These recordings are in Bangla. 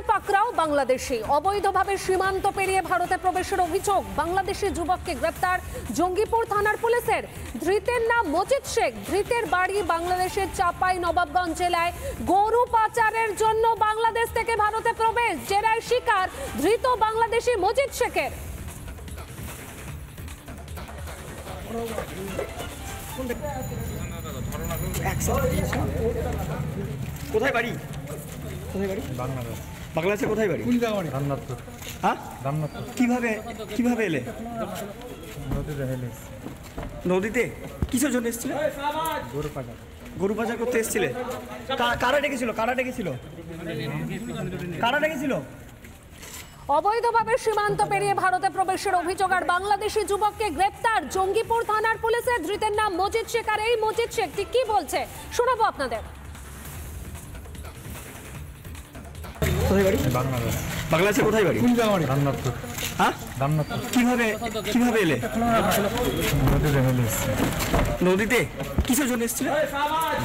পাকরাও বাংলাদেশি অবৈধভাবে সীমান্ত পেরিয়ে ভারতে প্রবেশের অভিযোগ। বাংলাদেশি যুবককে গ্রেপ্তার জঙ্গিপুর থানার পুলিশের। ধৃতের নাম মজিদ শেখ। ধৃতের বাড়ি বাংলাদেশের চাপাই নবাবগঞ্জ জেলায়। গরু পাচারের জন্য বাংলাদেশ থেকে ভারতে প্রবেশ জেরায় শিকার ধৃত বাংলাদেশি মজিদ শেখের। কোথায় বাড়ি? বাংলাদেশ। বাংলাদেশে কোথায় বাড়ি? রামনাথপুর। হ্যাঁ, রামনাথপুর। কিভাবে এলে? নদীতে হেলে নদীতে কিসের জন্য এসেছিলে? গরু পাচার। গরু পাচার করতে এসেছিলে? কারা ডেকেছিল? অবৈধভাবে সীমান্ত পেরিয়ে ভারতে প্রবেশের অভিযোগ আর বাংলাদেশি যুবককে গ্রেপ্তার জঙ্গিপুর থানার পুলিশের। ধৃতের নাম মজিদ শেখ। আর এই মজিদ শেখ ঠিক কি বলছে শোনাবো আপনাদের। কোথায় বাড়ি? বাংলাদেশ। বাংলাদেশে কোথায় বাড়ি? রামনাথপুর। হ্যাঁ, রামনাথপুর। কিভাবে এলে? নদীতে হেলে নদীতে কিসের জন্য এসেছিলে?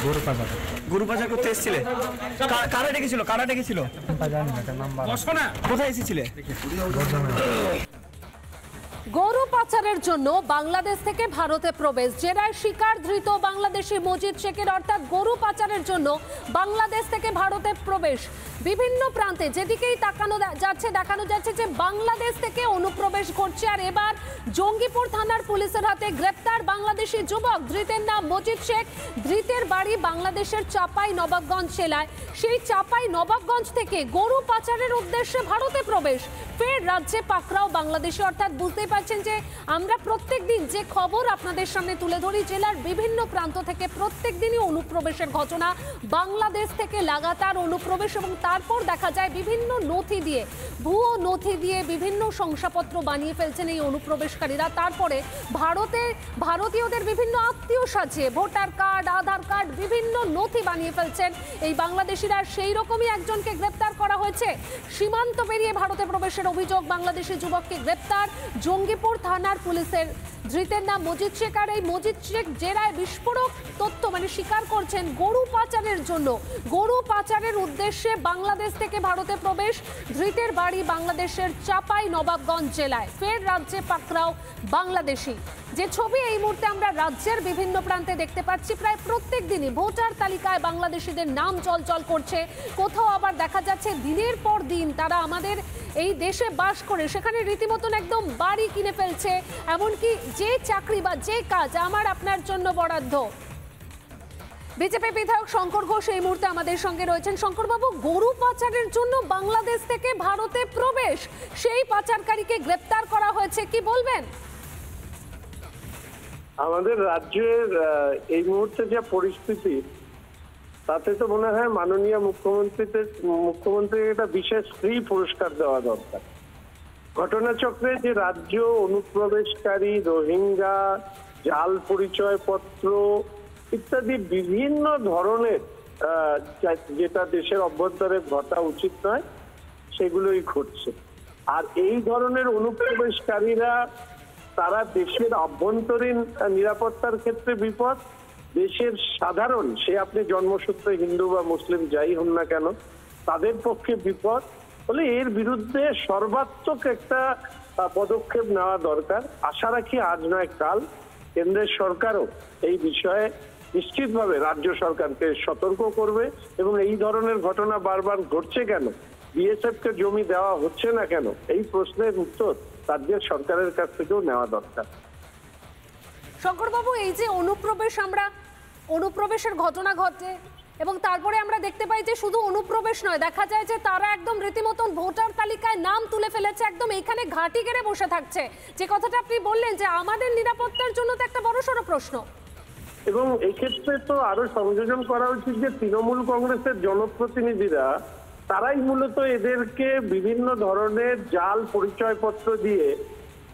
গরু পাচার। গরু পাচার করতে এসেছিলে? কারা ডেকেছিল? জানি না নাম্বার। কোথায় এসেছিলে? গরু পাচারের জন্য বাংলাদেশ থেকে ভারতে প্রবেশ জেরায় শিকার ধৃত বাংলাদেশি মজিদ শেখের। অর্থাৎ গরু পাচারের জন্য বাংলাদেশ থেকে ভারতে প্রবেশ। বিভিন্ন প্রান্তে যেদিকেই দেখানো যাচ্ছে যে বাংলাদেশ থেকে অনুপ্রবেশ ঘটছে। আর এবার জঙ্গিপুর থানার পুলিশের হাতে গ্রেপ্তার বাংলাদেশি যুবক। ধৃতের নাম মজিদ শেখ। ধৃতের বাড়ি বাংলাদেশের চাপাই নবাবগঞ্জ জেলায়। সেই চাপাই নবাবগঞ্জ থেকে গরু পাচারের উদ্দেশ্যে ভারতে প্রবেশ। ফের রাজ্যে পাকরাও বাংলাদেশি। অর্থাৎ বুঝতেই পারছেন যে আমরা প্রত্যেক দিন যে খবর আপনাদের সামনে তুলে ধরি, জেলার বিভিন্ন প্রান্ত থেকে প্রত্যেক দিনই অনুপ্রবেশের ঘটনা। বাংলাদেশ থেকে লাগাতার অনুপ্রবেশ এবং তারপর দেখা যায় বিভিন্ন নথি দিয়ে, ভুয়ো নথি দিয়ে বিভিন্ন শংসাপত্র বানিয়ে ফেলছেন এই অনুপ্রবেশকারীরা। তারপরে ভারতীয়দের বিভিন্ন আত্মীয় সাজিয়ে ভোটার কার্ড, আধার কার্ড, বিভিন্ন নথি বানিয়ে ফেলছেন এই বাংলাদেশিরা। সেই রকমই একজনকে গ্রেপ্তার করা হয়েছে। সীমান্ত পেরিয়ে ভারতে প্রবেশের অভিযোগ, বাংলাদেশি যুবককে গ্রেপ্তার জঙ্গিপুর থানার পুলিশের। ধৃতের নাম মজিদ শেখ। আর এই মজিদ শেখ জেরায় বিস্ফোরক তথ্য স্বীকার করছেন গরু পাচারের জন্য, গরু পাচারের উদ্দেশ্যে বাংলাদেশ থেকে ভারতে প্রবেশ। ধৃতের বাড়ি বাংলাদেশের চাপাই নবাবগঞ্জ জেলায়। ফের রাজ্যে পাকরাও বাংলাদেশি। যে ছবি এই মুহূর্তে আমরা রাজ্যের বিভিন্ন প্রান্তে দেখতে পাচ্ছি, প্রায় প্রত্যেক দিনই ভোটার তালিকায় বাংলাদেশিদের নাম চলচল করছে। কোথাও আবার দেখা যাচ্ছে দিনের পর দিন তারা আমাদের এই দেশে বাস করে সেখানে রীতিমতন একদম বাড়ি কিনে ফেলছে। এমনকি যে চাকরি বা যে কাজ আমার আপনার জন্য বরাদ্দ। বিজেপি বিধায়ক শঙ্কর ঘোষ এই মুহূর্তে আমাদের সঙ্গে রয়েছেন। শঙ্করবাবু, গরু পাচারের জন্য বাংলাদেশ থেকে ভারতে প্রবেশ, সেই পাচারকারীকে গ্রেপ্তার করা হয়েছে, কি বলবেন? আমাদের রাজ্যের এই মুহূর্তে যে পরিস্থিতি, তাতে তো মনে হয় মাননীয় মুখ্যমন্ত্রী একটা বিশেষ ফ্রি পুরস্কার দেওয়া দরকার। ঘটনাচক্রে যে রাজ্য অনুপ্রবেশকারী, রোহিঙ্গা, জাল পরিচয়পত্র ইত্যাদি বিভিন্ন ধরনের যেটা দেশের অভ্যন্তরে ঘটা উচিত নয় সেগুলোই ঘটছে। আর এই ধরনের অনুপ্রবেশকারীরা তারা দেশের অভ্যন্তরীণ নিরাপত্তার ক্ষেত্রে বিপদ, দেশের সাধারণ, সে আপনি জন্মসূত্রে হিন্দু বা মুসলিম যাই হন না কেন, তাদের পক্ষে বিপদ। ফলে এর বিরুদ্ধে সর্বাত্মক একটা পদক্ষেপ নেওয়া দরকার। আশা রাখি আজ নয় কাল কেন্দ্রের সরকারও এই বিষয়ে নিশ্চিতভাবে রাজ্য সরকারকে সতর্ক করবে এবং এই ধরনের ঘটনা বারবার ঘটছে কেন, বিএসএফ কে জমি দেওয়া হচ্ছে না কেন, এই প্রশ্নের উত্তর রাজ্যের সরকারের কাছ থেকেও নেওয়া দরকার। শঙ্করবাবু, এই যে অনুপ্রবেশের ঘটনা ঘটে এবং তারপরে আমরা দেখতে পাই যে শুধু অনুপ্রবেশ নয়, দেখা যায় যে তারা একদম রীতিমতন ভোটার তালিকায় নাম তুলে ফেলেছে, একদম এখানে ঘাঁটি গেড়ে বসে থাকছে। যে কথাটা আপনি বললেন যে আমাদের নিরাপত্তার জন্য তো একটা বড়সড় প্রশ্ন। এবং এক্ষেত্রে তো আরো সংযোজন করা উচিত যে তৃণমূল কংগ্রেসের জনপ্রতিনিধিরা তারাই মূলত এদেরকে বিভিন্ন ধরনের জাল পরিচয়পত্র দিয়ে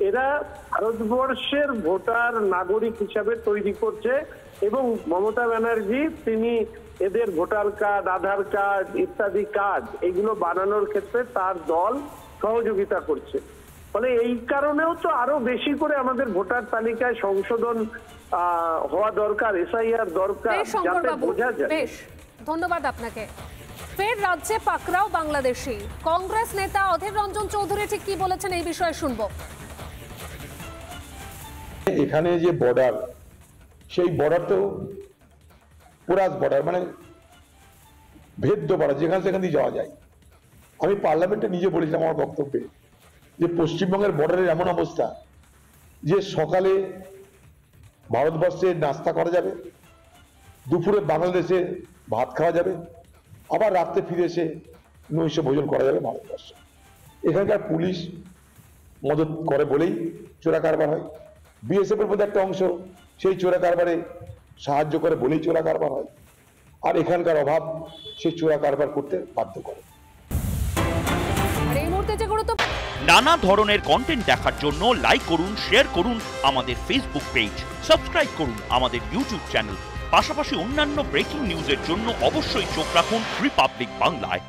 এরা ভারতবর্ষের ভোটার নাগরিক হিসাবে তৈরি করছে। এবং মমতা ব্যানার্জি তিনি এদের ভোটার কার্ড, আধার কার্ড ইত্যাদি কার্ড এগুলো বানানোর ক্ষেত্রে তার দল সহযোগিতা করছে। ফলে এই কারণেও তো আরো বেশি করে আমাদের ভোটার তালিকায় সংশোধন হওয়া দরকার, এসআইআর দরকার, যাতে বোঝা যায়। বেশ, ধন্যবাদ আপনাকে। ফের রাজ্যে পাকড়াও বাংলাদেশি। কংগ্রেস নেতা অধীর রঞ্জন চৌধুরী ঠিক কি বলেছেন এই বিষয়ে শুনবো। এখানে যে বর্ডার, সেই বর্ডার তো পোরাস বর্ডার, মানে ভেদ্য বর্ডার, যেখানে সেখান দিয়ে যাওয়া যায়। আমি পার্লামেন্টে নিজে বলেছিলাম আমার বক্তব্যে যে পশ্চিমবঙ্গের বর্ডারের এমন অবস্থা যে সকালে ভারতবর্ষে নাস্তা করা যাবে, দুপুরে বাংলাদেশে ভাত খাওয়া যাবে, আবার রাত্রে ফিরে এসে নৈশ ভোজন করা যাবে ভারতবর্ষে। এখানকার পুলিশ মদত করে বলেই চোরা কারবার হয়, বিএসএফ এর মধ্যে একটা অংশ সেই চোরা কারবারে সাহায্য করে বলেই চোরা কারবার হয়, আর এখানকার অভাব সেই চোরা কারবার করতে বাধ্য করে। আর এই মুহূর্তে যে গুরুত্ব নানা ধরনের কন্টেন্ট দেখার জন্য লাইক করুন, শেয়ার করুন আমাদের ফেসবুক পেজ, সাবস্ক্রাইব করুন আমাদের ইউটিউব চ্যানেল। পাশাপাশি অন্যান্য ব্রেকিং নিউজের জন্য অবশ্যই চোখ রাখুন রিপাবলিক বাংলায়।